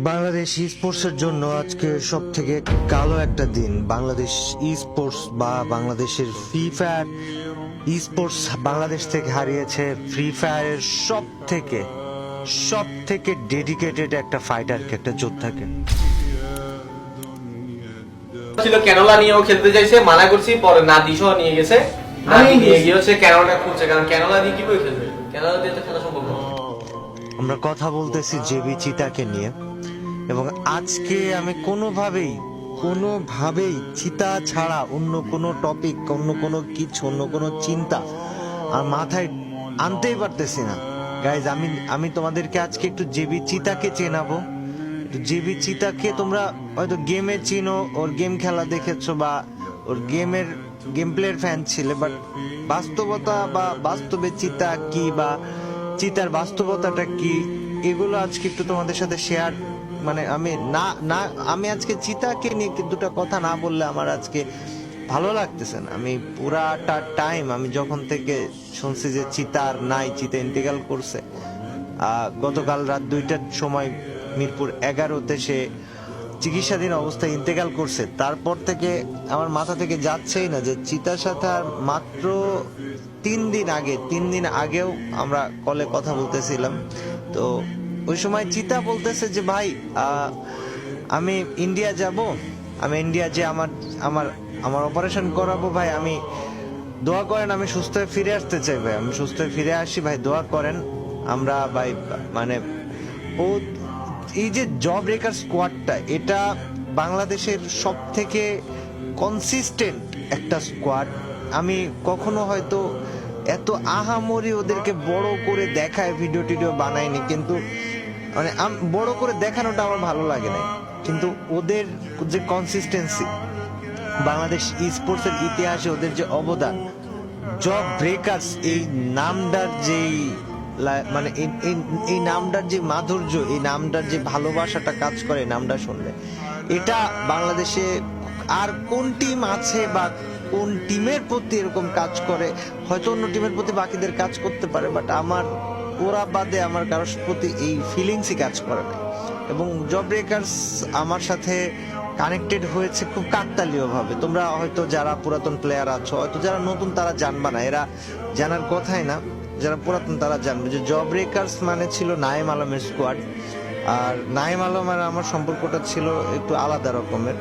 বাংলাদেশ ই স্পোর্টসের জন্য আজকে সব থেকে কালো একটা দিন। বাংলাদেশ ই স্পোর্টস বা বাংলাদেশের ফ্রি ফায়ার ই স্পোর্টস বাংলাদেশ থেকে হারিয়েছে ফ্রি ফায়ারের সব থেকে ডেডিকেটেড একটা ফাইটারকে, একটা যোদ্ধাকে। ছিল ক্যানোলা নিয়েও খেলতে চাইছে, মানা করছি, পরে নাদিসহ নিয়ে গেছে। নাদি নিয়ে গিয়ে হচ্ছে ক্যানোলাটা খুঁজছে, কারণ ক্যানোলা দিয়ে কিভাবে খেলবে, ক্যানোলা দিয়ে তো খেলা সম্ভব না। আমরা কথা বলতেছি জেবি চিতাকে নিয়ে, এবং আজকে আমি কোনোভাবেই চিতা ছাড়া অন্য কোনো টপিক, অন্য কোনো কিছু, অন্য কোনো চিন্তা আর মাথায় আনতেই পারতেছি না। গাইজ, আমি তোমাদেরকে আজকে একটু জেবি চিতাকে চেনাবো। জেবি চিতাকে তোমরা হয়তো গেমে চিনো, ওর গেম খেলা দেখেছো বা ওর গেম প্লের ফ্যান ছিলে, বাট বাস্তবতা বা বাস্তবে চিতা কি বা চিতার বাস্তবতাটা কি, এগুলো আজকে একটু তোমাদের সাথে শেয়ার, মানে আমি আজকে চিতাকে নিয়ে দুটো কথা না বললে আমার আজকে ভালো লাগতেছে না। আমি পুরাটা টাইম, আমি যখন থেকে শুনছি যে চিতা ইন্তেকাল করছে, গতকাল রাত 2টার সময় মিরপুর 11-তে সে চিকিৎসাধীন অবস্থায় ইন্তেকাল করছে, তারপর থেকে আমার মাথা থেকে যাচ্ছেই না যে চিতার সাথে আর মাত্র 3 দিন আগেও আমরা কলে কথা বলতেছিলাম। তো ওই সময় চিতা বলতেছে যে ভাই, আমি ইন্ডিয়া যাব, আমি ইন্ডিয়া যে আমার অপারেশন করাবো ভাই, আমি দোয়া করেন, আমি সুস্থ হয়ে ফিরে আসতে চাই ভাই, আমি সুস্থ হয়ে ফিরে আসি ভাই, দোয়া করেন। আমরা ভাই মানে ও এই যে জব ব্রেকার স্কোয়াডটা, এটা বাংলাদেশের সব থেকে কনসিস্টেন্ট একটা স্কোয়াড। আমি কখনো হয়তো এত আহামরি ওদেরকে বড় করে দেখায় ভিডিও টিডিও বানাইনি, কিন্তু মানে বড় করে দেখানোটা আমার ভালো লাগে না, কিন্তু ওদের যে কনসিস্টেন্সি, বাংলাদেশ ই স্পোর্টসের ইতিহাসে ওদের যে অবদান, জব ব্রেকার্স এই নামটার যেই মানে এই নামটার যে মাধুর্য, এই নামটার যে ভালোবাসাটা কাজ করে নামটা শুনলে, এটা বাংলাদেশে আর কোন টিম আছে বা কোন টিমের প্রতি এরকম কাজ করে? হয়তো অন্য টিমের প্রতি বাকিদের কাজ করতে পারে, বাট আমার ওরা বাদে আমার কারোর প্রতি এই ফিলিংসই কাজ করে না। এবং জব ব্রেকার্স আমার সাথে কানেক্টেড হয়েছে খুব কাকতালীয় ভাবে। তোমরা হয়তো যারা পুরাতন প্লেয়ার আছো, হয়তো যারা নতুন তারা জানবা না, এরা জানার কথাই না, যারা পুরাতন তারা জানবে যে জব ব্রেকার্স মানে ছিল নাইম আলমের স্কোয়াড। আর নাইম আলম আর আমার সম্পর্কটা ছিল একটু আলাদা রকমের,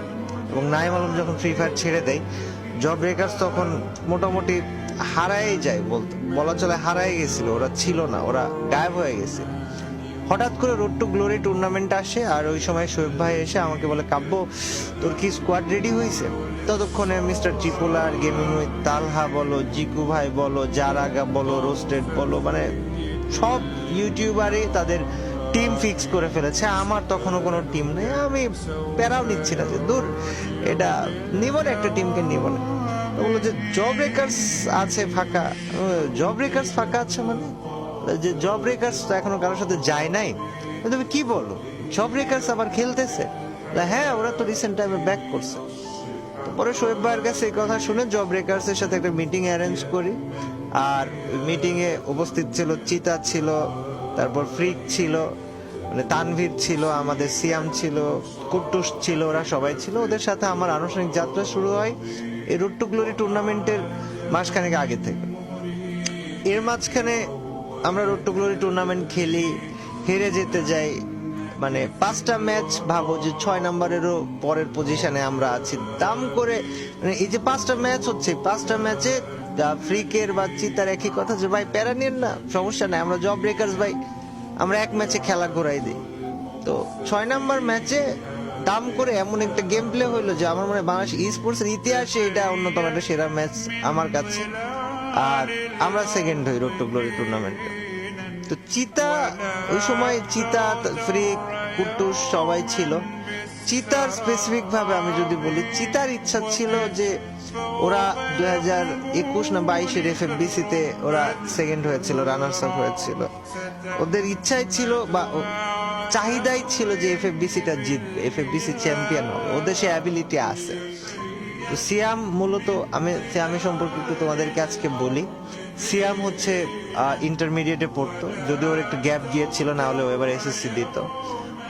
এবং নাইম আলম যখন ফ্রি ফায়ার ছেড়ে দেয়, জব ব্রেকার্স তখন মোটামুটি হারাই যায়, বলা চলে হারাই গেছিল, ওরা ছিল না, ওরা গায়েব হয়ে গেছে। হঠাৎ করে রোড টু গ্লোরি টুর্নামেন্ট আসে, আর ওই সময় শোয়েব ভাই এসে আমাকে বলে, কাব্য তোর কি স্কোয়াড রেডি হয়েছে? ততক্ষণে মিস্টার ট্রিপোলার, গেমিং উইথ তালহা বলো, জিকু ভাই বলো, জারাগা বলো, রোস্টেড বলো, মানে সব ইউটিউবারই তাদের টিম ফিক্স করে ফেলেছে। আমার তখনও কোনো টিম নেই, আমি প্যারাও নিচ্ছি না যে দূর, এটা নিব না, একটা টিমকে নিব না। তো বললো যে জব ব্রেকার্স আছে ফাঁকা। জব ব্রেকার্স ফাঁকা আছে মানে যে জব ব্রেকার্স তো এখনো কারোর সাথে যায় নাই? তুমি কি বলো, জব ব্রেকার্স আবার খেলতেছে? হ্যাঁ, ওরা তো রিসেন্ট টাইমে ব্যাক করছে। পরে শোয়েব ভাইয়ের কাছে এই কথা শুনে জব ব্রেকার্স এর সাথে একটা মিটিং অ্যারেঞ্জ করি, আর মিটিং এ উপস্থিত ছিল চিতা, ছিল তারপর ফ্রিক ছিল, মানে তানভীর ছিল, আমাদের সিয়াম ছিল, কুট্টুস ছিল, ওরা সবাই ছিল। ওদের সাথে আমার আনুষ্ঠানিক যাত্রা শুরু হয় এই রোড টু গ্লোরি টুর্নামেন্টের মাসখানেক আগে থেকে। এর মাঝখানে আমরা রোড টু গ্লোরি টুর্নামেন্ট খেলি, হেরে যেতে যাই, মানে 5টা ম্যাচ, ভাবো যে 6 নম্বরেরও পরের পজিশনে আমরা আছি। দাম করে মানে এই যে 5টা ম্যাচ হচ্ছে, 5টা ম্যাচে ফ্রিকের বা চিতার একই কথা যে ভাই প্যারা নিন না, সমস্যা নাই, আমরা জব ব্রেকার্স ভাই, আমরা এক ম্যাচে খেলা ঘোরাই দিই। তো 6 নম্বর ম্যাচে দাম করে এমন একটা গেম প্লে হইলো যে আমার মনে হয় বাংলাদেশ ই স্পোর্টসের ইতিহাসে এটা অন্যতম একটা সেরা ম্যাচ আমার কাছে। আর আমরা সেকেন্ড হই রোড টু গ্লোরি টুর্নামেন্টে। তো চিতা ওই সময়, চিতা, ফ্রিক, কুট্টুস সবাই ছিল। চিতার স্পেসিফিক ভাবে আমি যদি বলি, চিতার ইচ্ছা ছিল যে ওরা 2021 না 22-এর FFBC তে ওরা সেকেন্ড হয়েছিল, রানার্স আপ হয়েছিল। ওদের ইচ্ছাই ছিল বা চাহিদাই ছিল যে FFBC টা জিতবে, FFBC চ্যাম্পিয়ন হবে, ওদের সে অ্যাবিলিটি আছে। তো সিয়াম মূলত, আমি সিয়ামের সম্পর্কে একটু তোমাদেরকে আজকে বলি। সিয়াম হচ্ছে ইন্টারমিডিয়েটে পড়তো, যদিও ওর একটু গ্যাপ গিয়েছিল, না হলে এবার SSC দিত।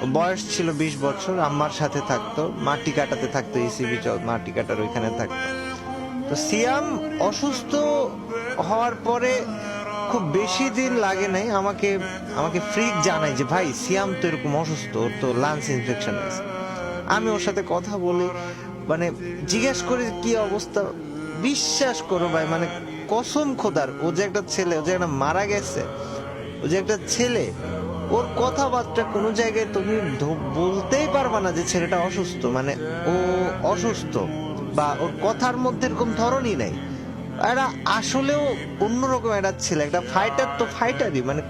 ও বয়স ছিল 20 বছর, আম্মার সাথে থাকতো, মাটি কাটাতে থাকতো, ইসিবি মাটি কাটার ওইখানে থাকতো। তো সিয়াম অসুস্থ হওয়ার পরে খুব বেশি দিন লাগে নাই, আমাকে ফ্রিক জানাই যে ভাই সিয়াম তো এরকম অসুস্থ, ওর তো লাংস ইনফেকশন হয়েছে। আমি ওর সাথে কথা বলি, মানে জিজ্ঞেস করি কি অবস্থা। বিশ্বাস করো ভাই, মানে কসম খোদার, ও যে একটা ছেলে, ও যে একটা মারা গেছে, ও যে একটা ছেলে, ওর কথাবার্তা কোনো জায়গায় তুমি বলতেই পারবা না যে ছেলেটা অসুস্থ, মানে ও অসুস্থ, বা ওর কথার মধ্যে এরকম ধরনই নাই। এরা আসলেও অন্যরকম একটা ছেলে, একটা ফাইটার তো ফাইটারই, মানে